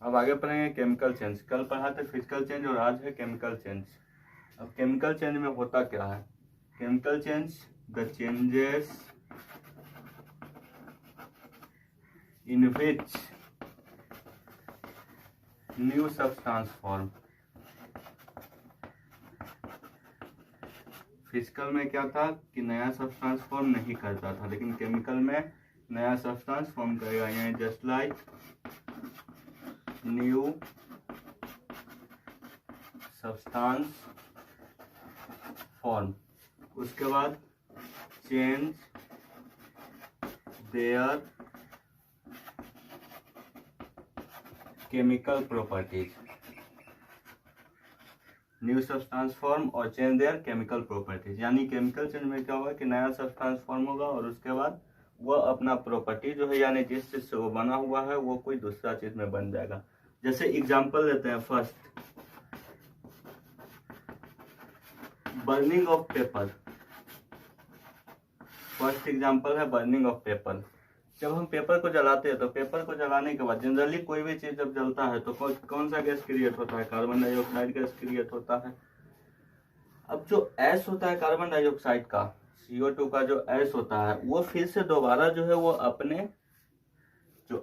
अब आगे पढ़ेंगे केमिकल चेंज। कल पढ़ा थे फिजिकल चेंज और आज है केमिकल चेंज। अब केमिकल चेंज में होता क्या है? Chemical change the changes in which new substance form. Physical में क्या था कि नया सब्सटेंस फॉर्म नहीं करता था, लेकिन केमिकल में नया सब्सटेंस फॉर्म करेगा, यानी just like new substance form. उसके बाद change their chemical properties. New substance form और चेंज देयर केमिकल प्रॉपर्टीज, यानी केमिकल चेंज में क्या होगा कि नया सब्सटेंस फॉर्म होगा और उसके बाद वो अपना प्रॉपर्टी जो है, यानी जिस चीज से वो बना हुआ है वो कोई दूसरा चीज में बन जाएगा। जैसे एग्जांपल लेते हैं, first burning of paper. First example है बर्निंग ऑफ पेपर। जब हम पेपर को जलाते हैं तो पेपर को जलाने के बाद जनरली कोई भी चीज जब जलता है तो कौन सा गैस क्रिएट होता है? कार्बन डाइऑक्साइड गैस क्रिएट होता है। अब जो एस होता है कार्बन डाइऑक्साइड का, CO2 का जो एस होता है, वो फिर से दोबारा जो है वो अपने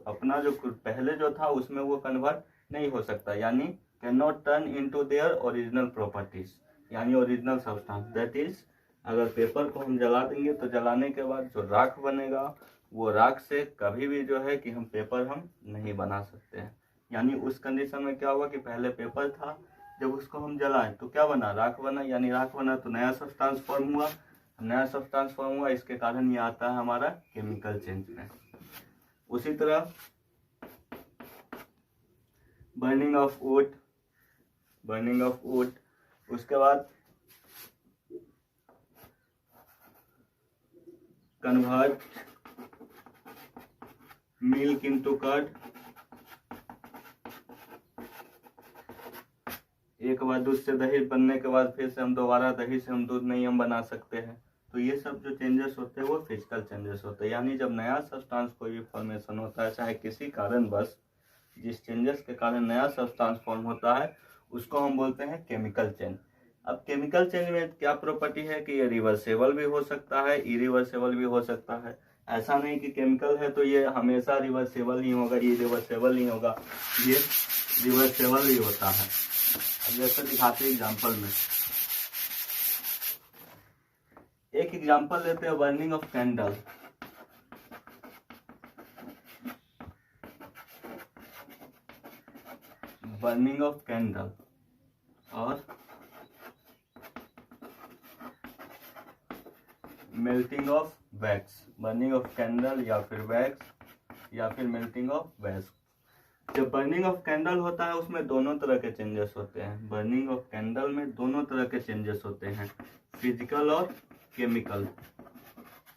अपना जो पहले जो था उसमें वो कन्वर्ट नहीं हो सकता, यानी can not turn into their original properties, यानी ओरिजिनल सब्सटेंस। दैट इज, अगर पेपर को हम जला देंगे तो जलाने के बाद जो राख बनेगा वो राख से कभी भी जो है कि हम पेपर हम नहीं बना सकते हैं। यानी उस कंडीशन में क्या हुआ कि पहले पेपर था, जब उसको हम जलाएं तो क्या बना? राख बना, यानी राख बना तो नया सब्सटेंस फॉर्म हुआ। नया सब्सटेंस फॉर्म हुआ, इसके कारण ये आता है हमारा केमिकल चेंज में। उसी तरह burning of would, burning of would. उसके बाद कन्वर्ट मिल्क इनटू कर्ड। एक बार दूध से दही बनने के बाद फिर से हम दोबारा दही से हम दूध नहीं हम बना सकते हैं। तो ये सब जो चेंजेस होते हैं वो फिजिकल चेंजेस होते हैं, यानी जब नया सब्सटेंस कोई भी फॉर्मेशन होता है, चाहे किसी कारणवश जिस चेंजेस के कारण नया सब्सटेंस फॉर्म होता है, उसको हम बोलते हैं केमिकल चेंज। अब केमिकल चेंज में क्या प्रॉपर्टी है कि ये रिवर्सेबल भी हो सकता है, इरिवर्सेबल भी हो सकता है। ऐसा नहीं कि केमिकल है तो ये हमेशा रिवर्सेबल ही होगा, ये रिवर्सेबल नहीं होगा, ये रिवर्सेबल भी होता है। अब जैसे दिखाते हैं एग्जाम्पल में, एक एग्जाम्पल लेते हैं burning of candle. Burning of candle और melting of wax. Burning of candle या फिर वैक्स या फिर मेल्टिंग ऑफ वैक्स। जब बर्निंग ऑफ कैंडल होता है उसमें दोनों तरह के चेंजेस होते हैं। बर्निंग ऑफ कैंडल में दोनों तरह के चेंजेस होते हैं, फिजिकल और केमिकल।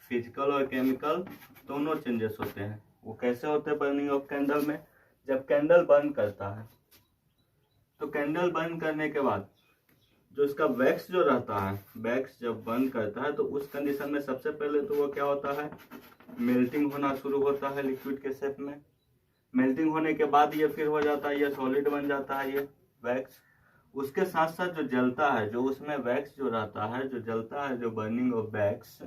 फिजिकल और केमिकल दोनों चेंजेस होते हैं। वो कैसे होते हैं बर्निंग ऑफ कैंडल में? जब कैंडल बर्न करता है तो कैंडल बर्न करने के बाद जो उसका वैक्स जो रहता है, वैक्स जब बर्न करता है तो उस कंडीशन में सबसे पहले तो वो क्या होता है, मेल्टिंग होना शुरू होता है लिक्विड के शेप में। मेल्टिंग होने के बाद ये फिर हो जाता है, ये सॉलिड बन जाता है ये वैक्स। उसके साथ साथ जो जलता है, जो उसमें वैक्स जो रहता है, जो जलता है, जो बर्निंग ऑफ वैक्स,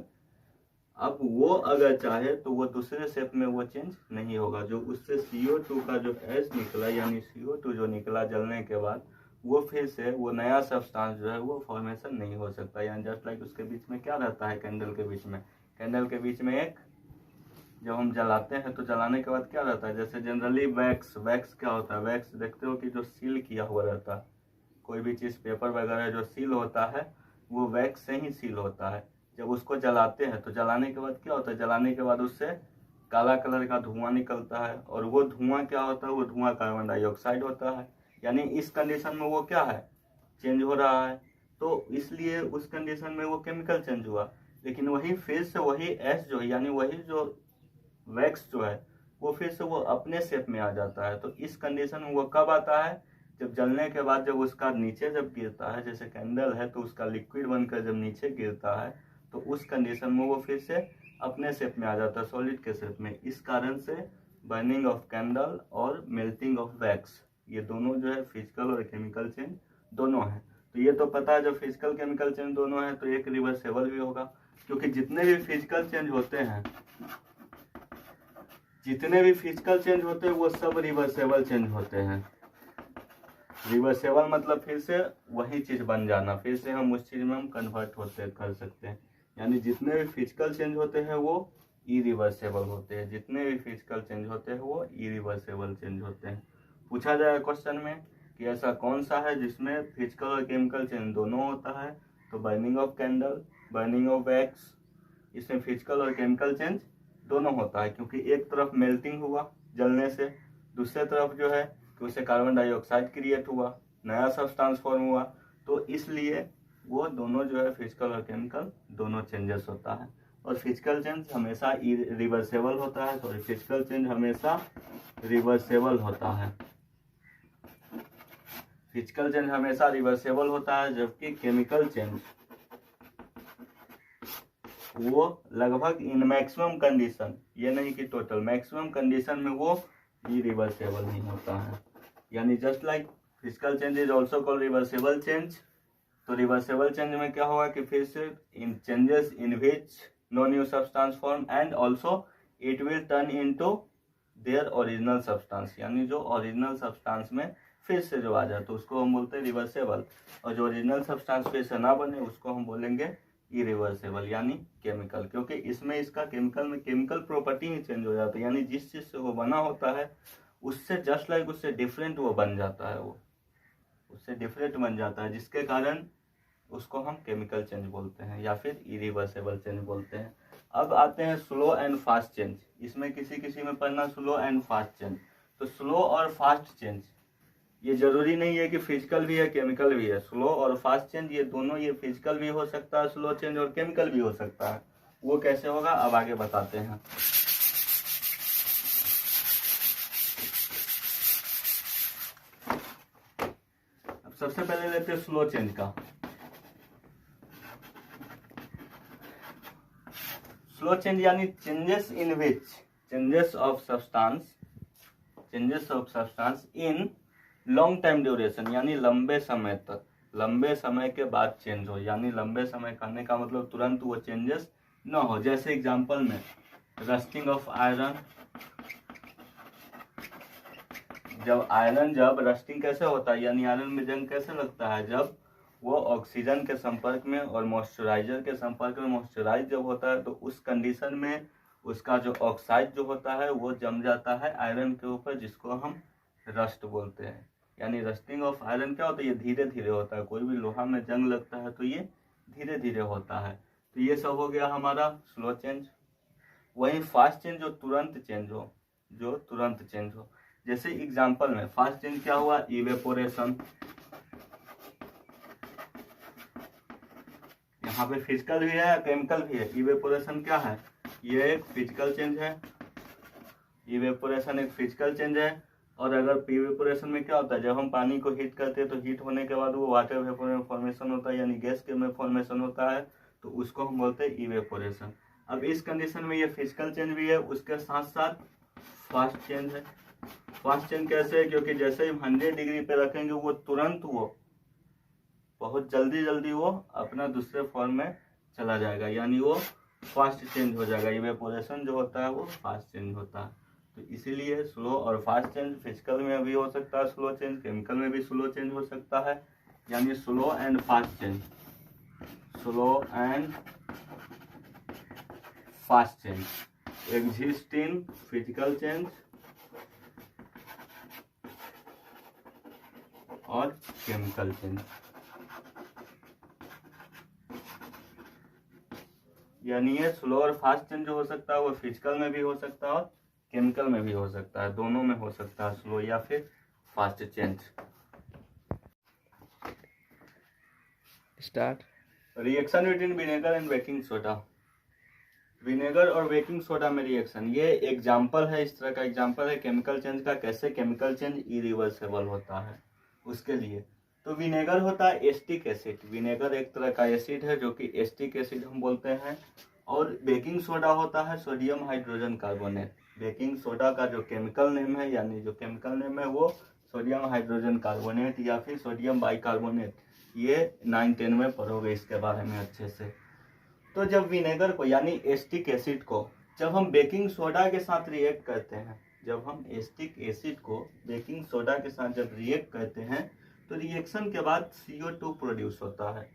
अब वो अगर चाहे तो वो दूसरे शेप में वो चेंज नहीं होगा। जो उससे CO2 का जो एस निकला, यानी CO2 जो निकला जलने के बाद, वो फिर से वो नया सब्सटेंस जो है वो फॉर्मेशन नहीं हो सकता। यानी जस्ट लाइक उसके बीच में क्या रहता है, कैंडल के बीच में, कैंडल के बीच में एक, जब हम जलाते हैं तो जलाने के बाद क्या रहता है, जैसे जनरली वैक्स, वैक्स क्या होता है, वैक्स देखते हो कि जो सील किया हुआ रहता है, कोई भी चीज पेपर वगैरह जो सील होता है वो वैक्स से ही सील होता है। जब उसको जलाते हैं तो जलाने के बाद क्या होता है, जलाने के बाद उससे काला कलर का धुआं निकलता है, और वो धुआं क्या होता है, वो धुआं कार्बन डाइऑक्साइड होता है। यानी इस कंडीशन में वो क्या है, चेंज हो रहा है, तो इसलिए उस कंडीशन में वो केमिकल चेंज हुआ। लेकिन वही फिर से वही एस जो है, यानी वही जो वैक्स जो है वो फिर से वो अपने शेप में आ जाता है। तो इस कंडीशन में वो कब आता है, जब जलने के बाद जब उसका नीचे जब गिरता है, जैसे कैंडल है तो उसका लिक्विड बनकर जब नीचे गिरता है तो उस कंडीशन में वो फिर से अपने शेप में आ जाता है, सॉलिड के शेप में। इस कारण से बर्निंग ऑफ कैंडल और मेल्टिंग ऑफ वैक्स, ये दोनों जो है फिजिकल और केमिकल चेंज दोनों है। तो ये तो पता है जब फिजिकल केमिकल चेंज दोनों है तो एक रिवर्सेबल भी होगा, क्योंकि जितने भी फिजिकल चेंज होते हैं वो सब रिवर्सेबल चेंज होते हैं। रिवर्सेबल मतलब फिर से वही चीज बन जाना, फिर से हम उस चीज में हम कन्वर्ट होते कर सकते हैं। यानी जितने भी फिजिकल चेंज होते हैं वो इरिवर्सेबल होते हैं, जितने भी फिजिकल चेंज होते हैं वो इरिवर्सेबल चेंज होते हैं। पूछा जाएगा क्वेश्चन में कि ऐसा कौन सा है जिसमें फिजिकल और केमिकल चेंज दोनों होता है, तो burning of candle, burning of wax, इसमें फिजिकल और केमिकल चेंज दोनों होता है। क्योंकि एक तरफ मेल्टिंग हुआ जलने से, दूसरे तरफ जो है कि उससे कार्बन डाइऑक्साइड क्रिएट हुआ, नया सब्सटेंस फॉर्म हुआ, तो इसलिए वो दोनों जो है फिजिकल और केमिकल दोनों चेंजेस होता है। और फिजिकल चेंज हमेशा रिवर्सेबल होता है, तो फिजिकल चेंज हमेशा रिवर्सेबल होता है, फिजिकल चेंज हमेशा रिवर्सेबल होता है, जबकि केमिकल चेंज वो लगभग इन मैक्सिमम कंडीशन, ये नहीं कि टोटल, मैक्सिमम कंडीशन में वो इरिवर्सेबल नहीं होता है। यानी just like physical change is also called reversible change, तो रिवर्सेबल चेंज में क्या होगा कि फिर से इन changes in which no new substance form and also it will turn into their original substance, यानी जो ओरिजिनल सब्सटेंस में फिर से जो आ जाए तो उसको हम बोलते हैं रिवर्सेबल, और जो ओरिजिनल सब्सटेंस फिर से ना बने उसको हम बोलेंगे इरिवर्सेबल यानी केमिकल। क्योंकि इसमें इसका केमिकल में केमिकल प्रॉपर्टी ही चेंज हो जाती है, यानी जिस चीज से वो बना होता है उससे जस्ट लाइक उससे डिफरेंट वो बन जाता है, वो उससे डिफरेंट बन जाता है, जिसके कारण उसको हम केमिकल चेंज बोलते हैं या फिर इरिवर्सेबल चेंज बोलते हैं। अब आते हैं स्लो एंड फास्ट चेंज, इसमें किसी किसी में पढ़ना स्लो एंड फास्ट चेंज। तो स्लो और फास्ट चेंज ये जरूरी नहीं है कि फिजिकल भी है केमिकल भी है, स्लो और फास्ट चेंज ये दोनों, ये फिजिकल भी हो सकता है स्लो चेंज और केमिकल भी हो सकता है। वो कैसे होगा अब आगे बताते हैं। अब सबसे पहले लेते हैं स्लो चेंज का। स्लो चेंज यानी changes in which changes of substance in long time duration, यानी लंबे समय तक, लंबे समय के बाद चेंज हो, यानी लंबे समय कहने का मतलब तुरंत वो चेंजेस न हो। जैसे एग्जांपल में रस्टिंग ऑफ आयरन, जब रस्टिंग कैसे होता है, यानी आयरन में जंग कैसे लगता है, जब वो ऑक्सीजन के संपर्क में और मॉइस्चराइजर के संपर्क में मॉइस्चराइज जब होता है तो उस कंडीशन में उसका जो ऑक्साइड जो होता है वो जम जाता है आयरन के ऊपर, जिसको हम रस्ट बोलते हैं। यानी रस्टिंग ऑफ आयरन क्या होता है, ये धीरे धीरे होता है, कोई भी लोहा में जंग लगता है तो ये धीरे धीरे होता है। तो ये सब हो गया हमारा स्लो चेंज। वही फास्ट चेंज जो तुरंत चेंज हो, जैसे एग्जांपल में फास्ट चेंज क्या हुआ, इवेपोरेशन। यहाँ पे फिजिकल भी है केमिकल भी है। इवेपोरेशन क्या है, ये एक फिजिकल चेंज है, इवेपोरेशन एक फिजिकल चेंज है। और अगर इवेपोरेशन में क्या होता है, जब हम पानी को हीट करते हैं तो हीट होने के बाद वो वाटर वेपर में फॉर्मेशन होता है, यानी गैस के में फॉर्मेशन होता है, तो उसको हम बोलते हैं इवेपोरेशन। अब इस कंडीशन में ये फिजिकल चेंज भी है, उसके साथ साथ फास्ट चेंज है। फास्ट चेंज कैसे है, क्योंकि जैसे ही 100 डिग्री पे रखेंगे वो तुरंत वो बहुत जल्दी वो अपना दूसरे फॉर्म में चला जाएगा, यानी वो फास्ट चेंज हो जाएगा। इवेपोरेशन जो होता है वो फास्ट चेंज होता है। तो इसीलिए स्लो और फास्ट चेंज फिजिकल में भी हो सकता है स्लो चेंज, केमिकल में भी स्लो चेंज हो सकता है, यानी slow and fast change, slow and fast change exist in physical change और केमिकल चेंज। यानी ये स्लो और फास्ट चेंज जो हो सकता है वो फिजिकल में भी हो सकता है और केमिकल में भी हो सकता है, दोनों में हो सकता है स्लो या फिर fast change. Start. Reaction between vinegar and baking soda. Vinegar और बेकिंग सोडा में रिएक्शन, ये एग्जांपल है, इस तरह का एग्जांपल है केमिकल चेंज का, कैसे केमिकल चेंज इरिवर्सेबल होता है उसके लिए। तो विनेगर होता है एस्टिक एसिड, विनेगर एक तरह का एसिड है जो कि एस्टिक एसिड हम बोलते हैं, और बेकिंग सोडा होता है sodium hydrogen carbonate. Baking soda का जो केमिकल नेम है, यानी जो केमिकल नेम है वो सोडियम हाइड्रोजन कार्बोनेट या फिर सोडियम बाइकार्बोनेट। ये 9-10 में पढ़ोगे इसके बारे में अच्छे से। तो जब विनेगर को यानी एसिटिक एसिड को जब हम बेकिंग सोडा के साथ रिएक्ट करते हैं, जब हम एसिटिक एसिड को बेकिंग सोडा के साथ जब रिएक्ट करते हैं तो रिएक्शन के बाद CO2 प्रोड्यूस होता है।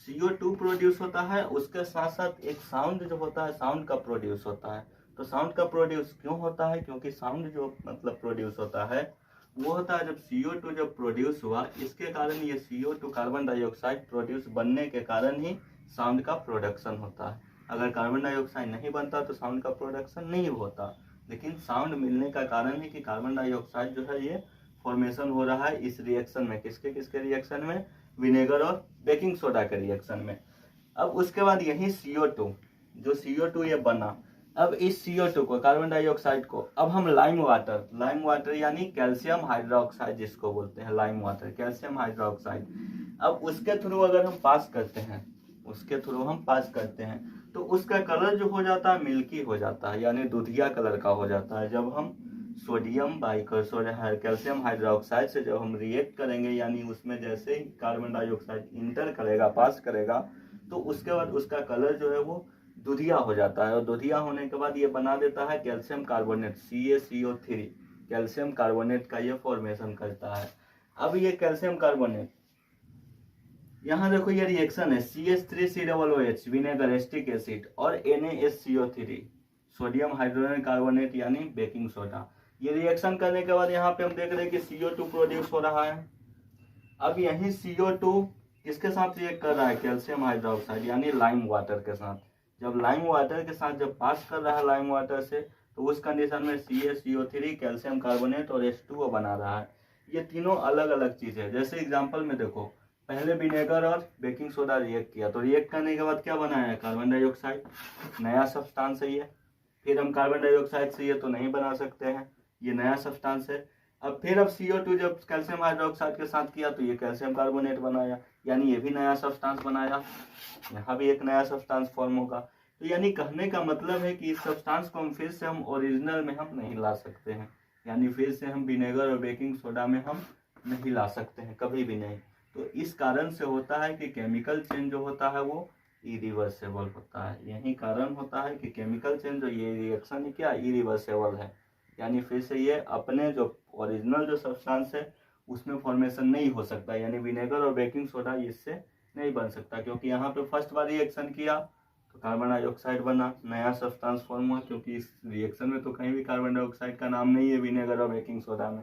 CO2 प्रोड्यूस होता है, उसके साथ साथ एक साउंड जो होता है, साउंड का प्रोड्यूस होता है। तो साउंड का प्रोड्यूस क्यों होता है? क्योंकि साउंड जो मतलब प्रोड्यूस होता है वो होता है जब CO2 जब प्रोड्यूस हुआ, इसके कारण ये CO2 कार्बन डाइऑक्साइड प्रोड्यूस बनने के कारण ही साउंड का प्रोडक्शन होता है। अगर कार्बन डाइऑक्साइड नहीं बनता तो साउंड का प्रोडक्शन नहीं होता, लेकिन साउंड मिलने का कारण है कि कार्बन डाइऑक्साइड जो है ये फॉर्मेशन हो रहा है इस रिएक्शन में। किसके किसके रिएक्शन में? विनेगर और बेकिंग सोडा के रिएक्शन में। अब उसके बाद यही CO2 जो CO2 ये बना, अब इस CO2 को कार्बन डाइऑक्साइड को अब हम लाइम वाटर यानी कैल्शियम हाइड्रोक्साइड जिसको बोलते हैं लाइम वाटर, कैल्शियम हाइड्रोक्साइड, अब उसके थ्रू अगर हम पास करते हैं, उसके थ्रू हम पास करते हैं तो उसका कलर जो हो जाता है मिल्की हो जाता है, यानी दूधिया कलर का हो जाता है। जब हम सोडियम कैल्शियम हाइड्रोक्साइड से जब हम रिएक्ट करेंगे, यानी उसमें जैसे ही कार्बन डाइऑक्साइड इंटर करेगा, पास करेगा, तो उसके बाद उसका कलर जो है वो दूधिया हो जाता है। और दूधिया होने के बाद ये बना देता है calcium carbonate CaCO3, calcium carbonate का ये फॉर्मेशन करता है। अब ये कैल्शियम कार्बोनेट, यहाँ देखो ये रिएक्शन है CH3COOH विनेगर एसिटिक एसिड और NaSCO3 सोडियम हाइड्रोजन कार्बोनेट यानी बेकिंग सोडा। ये रिएक्शन करने के बाद यहाँ पे हम देख रहे हैं कि CO2 प्रोड्यूस हो रहा है। अब यही CO2 किसके साथ रिएक्ट कर रहा है? कैल्शियम हाइड्रोक्साइड यानी लाइम वाटर के साथ। जब लाइम वाटर के साथ जब पास कर रहा है लाइम वाटर से, तो उस कंडीशन में CaCO3 कैल्शियम कार्बोनेट और H2O बना रहा है। ये तीनों अलग अलग चीज है। जैसे एग्जांपल में देखो, पहले विनेगर और बेकिंग सोडा रिएक्ट किया, तो रिएक्ट करने के बाद क्या बनाया है? कार्बन डाइऑक्साइड, नया सब्सटेंस है ये। फिर हम कार्बन डाइऑक्साइड से ये तो नहीं बना सकते हैं, ये नया सब्सटेंस है। अब फिर अब CO2 जब कैल्शियम हाइड्रोक्साइड के साथ किया तो ये कैल्शियम कार्बोनेट बनाया, यानी ये भी नया सब्सटेंस बनाया, यहाँ भी एक नया सब्सटेंस फॉर्म होगा। तो यानी कहने का मतलब है कि इस सब्सटेंस को हम फिर से हम ओरिजिनल में हम नहीं ला सकते हैं, यानी फिर से हम विनेगर और बेकिंग सोडा में हम नहीं ला सकते हैं, कभी भी नहीं। तो इस कारण से होता है कि केमिकल चेंज जो होता है वो इरिवर्सेबल होता है। यही कारण होता है कि केमिकल चेंज जो ये रिएक्शन है क्या इरिवर्सेबल है, यानी फिर से ये अपने जो ओरिजिनल जो सब्सटेंस है उसमें फॉर्मेशन नहीं हो सकता, यानी विनेगर और बेकिंग सोडा इससे नहीं बन सकता। क्योंकि यहाँ पे फर्स्ट बार रिएक्शन किया तो कार्बन डाइऑक्साइड बना, नया सब्सटेंस फॉर्म हुआ, क्योंकि इस रिएक्शन में तो कहीं भी कार्बन डाइऑक्साइड का नाम नहीं है विनेगर और बेकिंग सोडा में।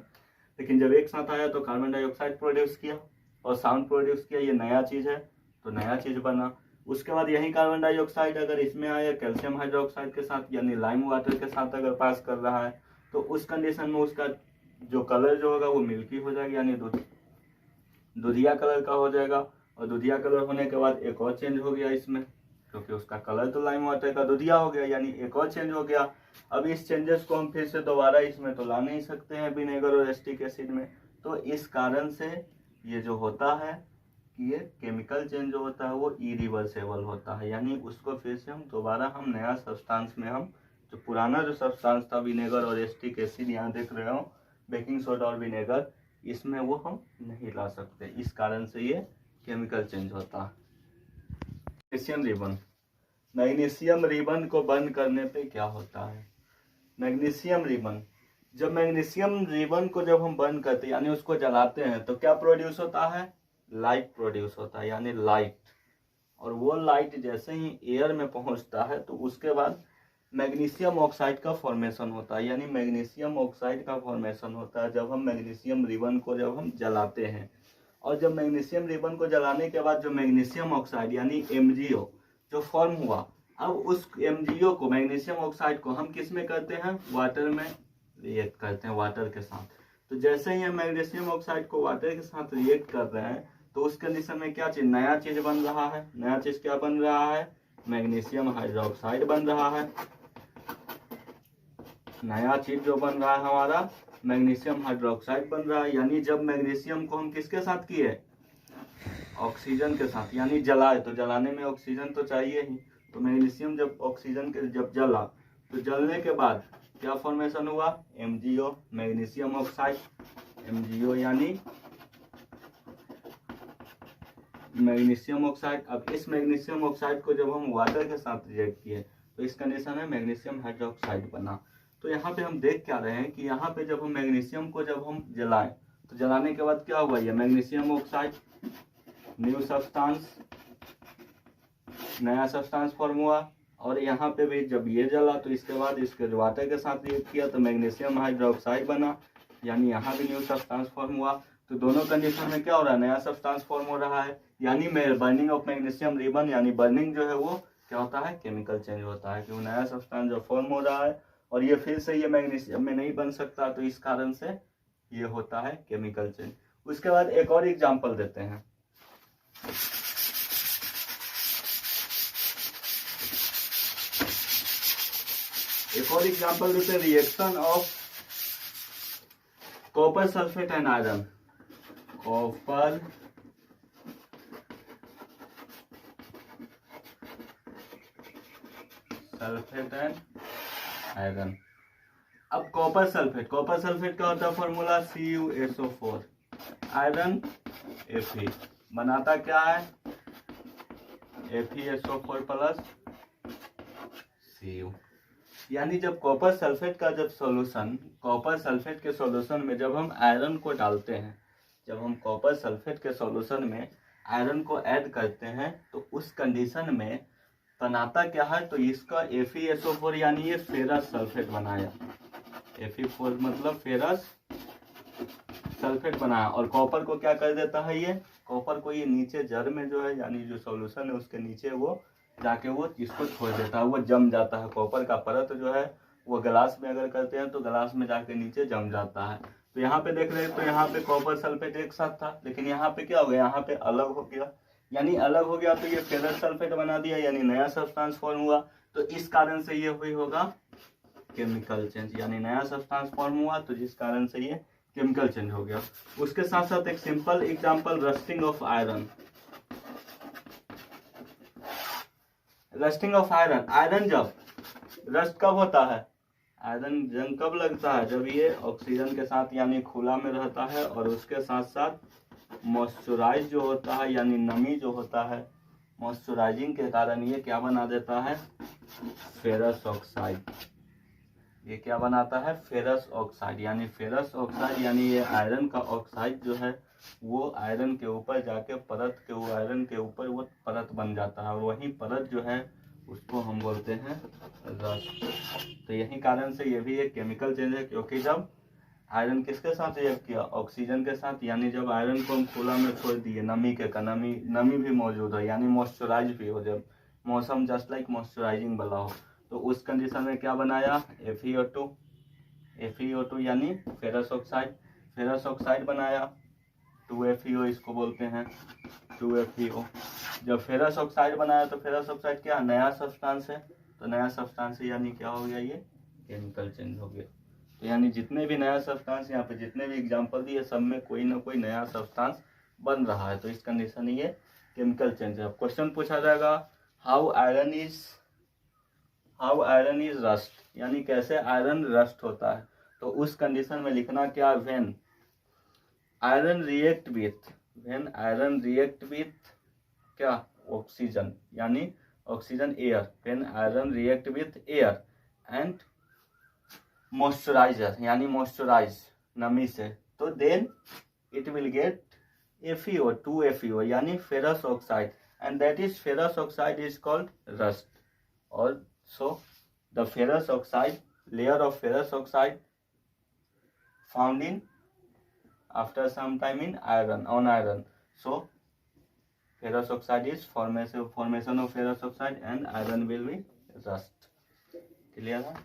लेकिन जब एक साथ आया तो कार्बन डाइऑक्साइड प्रोड्यूस किया और साउंड प्रोड्यूस किया, ये नया चीज है तो नया चीज बना। उसके बाद यही कार्बन डाइऑक्साइड अगर इसमें आया कैल्शियम हाइड्रोक्साइड के साथ यानी लाइम वाटर के साथ अगर पास कर रहा है, तो उस कंडीशन में उसका जो कलर जो होगा वो मिल्की हो जाएगा, यानी दूधिया कलर का हो जाएगा। और दूधिया कलर होने के बाद एक और चेंज हो गया इसमें, क्योंकि उसका कलर तो लाइम वाटर का दूधिया हो गया, यानी एक और चेंज हो गया। अब इस चेंजेस को हम फिर से दोबारा इसमें तो ला नहीं सकते हैं विनेगर और एसिटिक एसिड में। तो इस कारण से ये जो होता है कि ये केमिकल चेंज जो होता है वो इरिवर्सेबल होता है, यानी उसको फिर से हम दोबारा हम नया सब्सटेंस में हम जो पुराना जो सब्सटेंस था विनेगर और एसिटिक एसिड, यहाँ देख रहे हो बेकिंग सोडा और विनेगर, इसमें वो हम नहीं ला सकते। इस कारण से ये केमिकल चेंज होता है। मैग्नीशियम रिबन, मैग्नीशियम रिबन को बंद करने पे क्या होता है? मैग्नीशियम रिबन, जब मैग्नीशियम रिबन को जब हम बंद करते हैं यानी उसको जलाते हैं तो क्या प्रोड्यूस होता है? लाइट प्रोड्यूस होता है, यानी लाइट। और वो लाइट जैसे ही एयर में पहुंचता है तो उसके बाद मैग्नीशियम ऑक्साइड का फॉर्मेशन होता है, यानी मैग्नीशियम ऑक्साइड का फॉर्मेशन होता है जब हम मैग्नीशियम रिबन को जब हम जलाते हैं। और जब मैग्नीशियम रिबन को जलाने के बाद जो मैग्नीशियम ऑक्साइड यानी MgO जो फॉर्म हुआ, अब उस MgO को मैग्नीशियम ऑक्साइड को हम किस में करते हैं? वाटर में रिएक्ट करते हैं, वाटर के साथ। तो जैसे ही हम मैग्नीशियम ऑक्साइड को वाटर के साथ रिएक्ट कर रहे हैं तो उस कंडीशन में क्या चीज नया चीज बन रहा है? नया चीज क्या बन रहा है? मैग्नीशियम हाइड्रोक्साइड बन रहा है। नया चीज जो बन रहा है हमारा मैग्नीशियम हाइड्रोक्साइड बन रहा है। यानी जब मैग्नीशियम को हम किसके साथ किए? ऑक्सीजन के साथ, यानी जलाए, तो जलाने में ऑक्सीजन तो चाहिए ही, तो मैग्नीशियम जब ऑक्सीजन के जब जला तो जलने के बाद क्या फॉर्मेशन हुआ, MgO, मैग्नीशियम ऑक्साइड, MgO यानी मैग्नीशियम ऑक्साइड। अब इस मैग्नीशियम ऑक्साइड को जब हम वाटर के साथ रिएक्ट किए तो इस कंडीशन में मैग्नीशियम हाइड्रोक्साइड बना। तो यहाँ पे हम देख क्या रहे हैं कि यहाँ पे जब हम मैग्नीशियम को जब हम जलाएं तो जलाने के बाद क्या हुआ, ये मैग्नीशियम ऑक्साइड न्यू सब्सटेंस, नया सब्सटेंस फॉर्म हुआ। और यहाँ पे भी जब ये जला तो इसके बाद इसके वाटर के साथ रिएक्ट किया तो मैग्नीशियम हाइड्रोक्साइड बना, यानी यहाँ भी न्यू सब्सटेंस फॉर्म हुआ। तो दोनों कंडीशन में क्या हो रहा है, नया सब्सटेंस फॉर्म हो रहा है, यानी बर्निंग ऑफ मैग्नीशियम रिबन, यानी बर्निंग जो है वो क्या होता है, केमिकल चेंज होता है, क्योंकि नया सब्सटेंस जो फॉर्म हो रहा है और ये फिर से ये मैग्नीशियम में नहीं बन सकता, तो इस कारण से ये होता है केमिकल चेंज। उसके बाद एक और एग्जांपल देते हैं। एक और एग्जांपल देते हैं, reaction of copper sulphate and iron. Copper sulphate and iron. अब कॉपर सल्फेट का होता है फॉर्मूला CuSO4, आयरन Fe, बनाता क्या है, FeSO4 प्लस Cu। यानी जब कॉपर सल्फेट के सॉल्यूशन में जब हम आयरन को डालते हैं, जब हम कॉपर सल्फेट के सॉल्यूशन में आयरन को ऐड करते हैं तो उस कंडीशन में बनाता क्या है, तो इसका FeSO4 यानी ये फेरस सल्फेट बनाया, Fe4 मतलब फेरस सल्फेट बनाया। और कॉपर को क्या कर देता है, ये कॉपर को ये नीचे जड़ में जो है, यानी जो सॉल्यूशन है उसके नीचे वो जाके वो इसको छोड़ देता है, वो जम जाता है। कॉपर का परत जो है वो ग्लास में अगर करते हैं तो ग्लास में जाके नीचे जम जाता है। तो यहाँ पे देख रहे हैं, तो यहाँ पे कॉपर सल्फेट एक साथ था, लेकिन यहाँ पे क्या हो गया, यहाँ पे अलग हो गया, यानी अलग हो गया तो ये फेरस सल्फेट बना दिया, यानी नया सब्सटेंस फॉर्म हुआ। तो इस कारण से ये हुई होगा केमिकल चेंज, यानी नया सब्सटेंस फॉर्म हुआ तो जिस कारण से ये केमिकल चेंज हो गया। उसके साथ साथ एक simple example, rusting of iron. Rusting of iron, iron जब रस्ट कब होता है, आयरन जंग कब लगता है, जब ये ऑक्सीजन के साथ यानी खुला में रहता है और उसके साथ साथ मॉइस्चराइज जो होता है, यानी नमी जो होता है, मॉइस्चराइजिंग के कारण ये क्या बना देता है, फेरस ऑक्साइड। ये क्या बनाता है, फेरस ऑक्साइड, यानी फेरस ऑक्साइड यानी ये आयरन का ऑक्साइड जो है वो आयरन के ऊपर जाके आयरन के ऊपर वो परत बन जाता है, और वही परत जो है उसको हम बोलते हैं रस्ट। तो यही कारण से ये भी एक केमिकल चेंज है, क्योंकि जब आयरन किसके साथ रिएक्ट किया, ऑक्सीजन के साथ, यानी जब आयरन को हम खुला में छोड़ दिए, नमी भी मौजूद है, यानी मॉइस्चराइज भी हो, जब मौसम जस्ट लाइक मॉइस्चराइजिंग वाला हो, तो उस कंडीशन में क्या बनाया, FeO2 यानी फेरस ऑक्साइड बनाया, 2FeO इसको बोलते हैं, 2FeO। जब फेरस ऑक्साइड बनाया तो फेरस ऑक्साइड क्या नया सब्सटेंस है, तो नया सब्सटेंस है यानी क्या हो गया, ये केमिकल चेंज हो गया। तो यानी जितने भी नया सब्सटेंस यहाँ पे जितने भी एग्जांपल दिए सब में कोई ना कोई नया सब्सटेंस बन रहा है, तो इस कंडीशन में ये केमिकल चेंज है। क्वेश्चन पूछा जाएगा, हाउ आयरन इज रस्ट, यानी कैसे आयरन रस्ट होता है, तो उस कंडीशन में लिखना क्या, व्हेन आयरन रिएक्ट विथ क्या, ऑक्सीजन, यानी oxygen air, when iron react with air and moisturiser, यानी मॉइस्चराइज नमी से, तो then it will get FeO, 2FeO यानी ferrous oxide, and that is ferrous oxide is called rust. और so the ferrous oxide, layer of ferrous oxide found in after some time in iron. So ferrous oxide is formation of ferrous oxide and iron will be rust. Clear है?